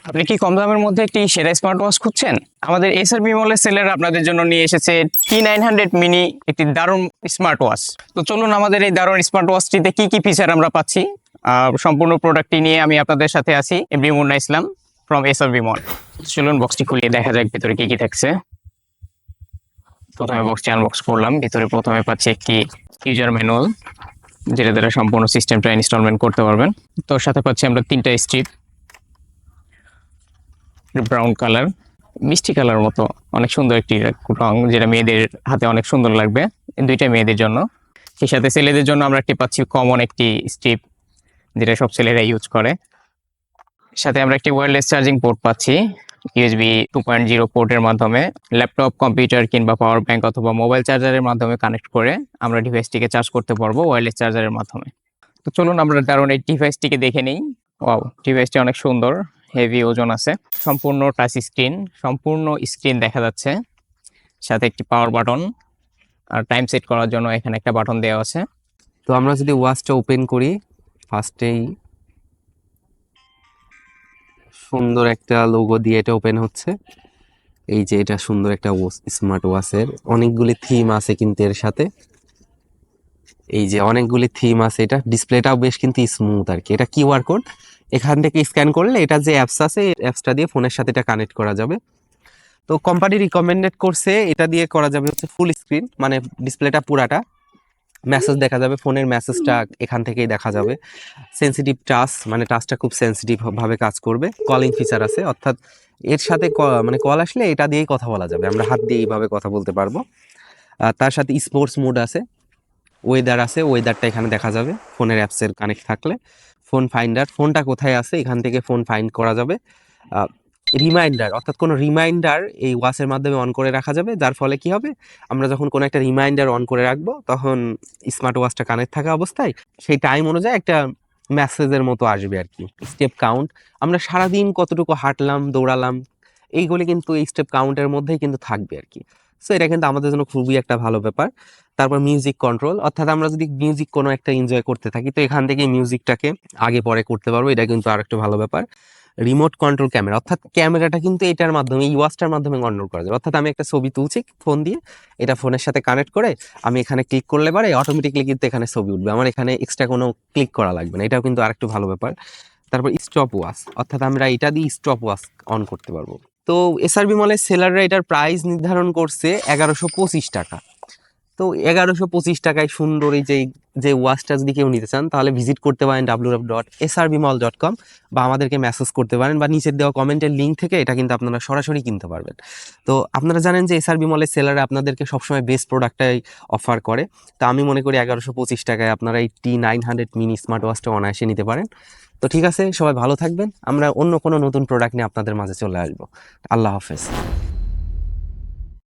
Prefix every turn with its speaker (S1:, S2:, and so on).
S1: আপনি কি কম দামের মধ্যে একটি সেরা স্মার্ট ওয়াচ খুঁজছেন? আমাদের এসআরবি মলের সেলার আপনাদের জন্য নিয়ে এসেছে T900 মিনি, একটি দারুণ স্মার্ট ওয়াচ। তো চলুন আমাদের এই দারুণ স্মার্ট ওয়াচটিতে কি কি ফিচার আমরা পাচ্ছি, সম্পূর্ণ প্রোডাক্টটি নিয়ে আমি আপনাদের সাথে আছি, MD Munna Islam from SRB mall. চলুন বক্সটি খুলিয়ে দেখা যাক ভিতরে কি কি থাকছে। প্রথমে বক্সটি আনবক্স করলাম। ভিতরে প্রথমে পাচ্ছি একটি ইউজার ম্যানুয়াল, যেটা দ্বারা সম্পূর্ণ সিস্টেমটা ইনস্টলমেন্ট করতে পারবেন। তো সাথে পাচ্ছি আমরা 3টা স্ট্রিপ, ব্রাউন কালার, মিষ্টি কালার মতো অনেক সুন্দর একটি রং, যেটা মেয়েদের হাতে অনেক সুন্দর লাগবে, 2টা মেয়েদের জন্য। সেই সাথে ছেলেদের জন্য আমরা একটি পাচ্ছি কমন একটি স্ট্রিপ, যেটা সব ছেলেরা ইউজ করে। সাথে আমরা একটি ওয়্যারলেস চার্জিং পোর্ট পাচ্ছি, ইউএসবি 2.0 পোর্টের মাধ্যমে ল্যাপটপ, কম্পিউটার কিংবা পাওয়ার ব্যাংক অথবা মোবাইল চার্জারের মাধ্যমে কানেক্ট করে আমরা ডিভাইসটিকে চার্জ করতে পারবো ওয়্যারলেস চার্জারের মাধ্যমে। তো চলুন আমরা দারুণ এই ডিভাইসটিকে দেখে নিই। ওয়াও, ডিভাইসটি অনেক সুন্দর, হেভি ওজন আছে, সম্পূর্ণ টাচ স্ক্রিন, সম্পূর্ণ স্ক্রিন দেখা যাচ্ছে, সাথে একটি পাওয়ার বাটন, আর টাইম সেট করার জন্য এখানে একটা বাটন দেওয়া আছে।
S2: তো আমরা যদি ওয়াচটা ওপেন করি, ফার্স্টেই সুন্দর একটা লোগো দিয়ে এটা ওপেন হচ্ছে। এই যে এটা সুন্দর একটা স্মার্ট ওয়াচের অনেকগুলি থিম আছে কিন্তু এর সাথে, এই যে অনেকগুলি থিম আছে। এটা ডিসপ্লেটাও বেশ কিন্তু স্মুথ আর কি। এটা কিউআর কোড, এখান থেকে স্ক্যান করলে এটা যে অ্যাপস আছে অ্যাপসটা দিয়ে ফোনের সাথে এটা কানেক্ট করা যাবে। তো কোম্পানি রিকমেন্ডেড করছে এটা দিয়ে করা যাবে হচ্ছে ফুল স্ক্রিন, মানে ডিসপ্লেটা পুরাটা, মেসেজ দেখা যাবে, ফোনের মেসেজটা এখান থেকেই দেখা যাবে। সেন্সিটিভ টাচ, মানে টাচটা খুব সেন্সিটিভ ভাবে কাজ করবে। কলিং ফিচার আছে, অর্থাৎ এর সাথে মানে কল আসলে এটা দিয়েই কথা বলা যাবে, আমরা হাত দিয়ে এইভাবে কথা বলতে পারবো। তার সাথে স্পোর্টস মোড আছে, ওয়েদার আছে, ওয়েদারটা এখানে দেখা যাবে ফোনের অ্যাপসের কানেক্ট থাকলে। ফোন ফাইন্ডার, ফোনটা কোথায় আছে এখান থেকে ফোন ফাইন্ড করা যাবে। রিমাইন্ডার, অর্থাৎ কোনো রিমাইন্ডার এই ওয়াচের মাধ্যমে অন করে রাখা যাবে, যার ফলে কি হবে, আমরা যখন কোনো একটা রিমাইন্ডার অন করে রাখবো তখন স্মার্ট ওয়াচটা কানেক্ট থাকা অবস্থায় সেই টাইম অনুযায়ী একটা মেসেজের মতো আসবে আর কি। স্টেপ কাউন্ট, আমরা সারাদিন কতটুকু হাঁটলাম, দৌড়ালাম, এইগুলি কিন্তু এই স্টেপ কাউন্টের মধ্যেই কিন্তু থাকবে আর কি। সো এটা কিন্তু আমাদের জন্য খুবই একটা ভালো ব্যাপার। তারপর মিউজিক কন্ট্রোল, অর্থাৎ আমরা যদি মিউজিক কোনো একটা এনজয় করতে থাকি তো এখান থেকে মিউজিকটাকে আগে পরে করতে পারবো, এটা কিন্তু আর একটা ভালো ব্যাপার। রিমোট কন্ট্রোল ক্যামেরা, অর্থাৎ ক্যামেরাটা কিন্তু এটার মাধ্যমে, এই ওয়াচটার মাধ্যমে কন্ট্রোল করা যাবে। অর্থাৎ আমি একটা ছবি তুলছি ফোন দিয়ে, এটা ফোনের সাথে কানেক্ট করে আমি এখানে ক্লিক করলে পারে অটোমেটিকলি কিন্তু এখানে ছবি উঠবে, আমার এখানে এক্সট্রা কোনো ক্লিক করা লাগবে না, এটাও কিন্তু আরেকটু ভালো ব্যাপার। তারপর স্টপ ওয়াচ, অর্থাৎ আমরা এটা দিয়ে স্টপ ওয়াচ অন করতে পারবো। তো এসআরবি মলের সেলাররা এটার প্রাইস নির্ধারণ করছে 1125 টাকা। তো 1125 টাকায় সুন্দর এই যে ওয়াচটা যদি কেউ নিতে চান তাহলে ভিজিট করতে পারেন www.srbmall.com, বা আমাদেরকে মেসেজ করতে পারেন, বা নিচের দেওয়া কমেন্টের লিঙ্ক থেকে এটা কিন্তু আপনারা সরাসরি কিনতে পারবেন। তো আপনারা জানেন যে এসআরবি মলের সেলাররা আপনাদেরকে সবসময় বেস্ট প্রোডাক্টটাই অফার করে। তো আমি মনে করি 1125 টাকায় আপনারা এই T900 মিনি স্মার্ট ওয়াচটা অনায়াসে নিতে পারেন। তো ঠিক আছে, সবাই ভালো থাকবেন, আমরা অন্য কোনো নতুন প্রোডাক্ট নিয়ে আপনাদের মাঝে চলে আসবো। আল্লাহ হাফেজ।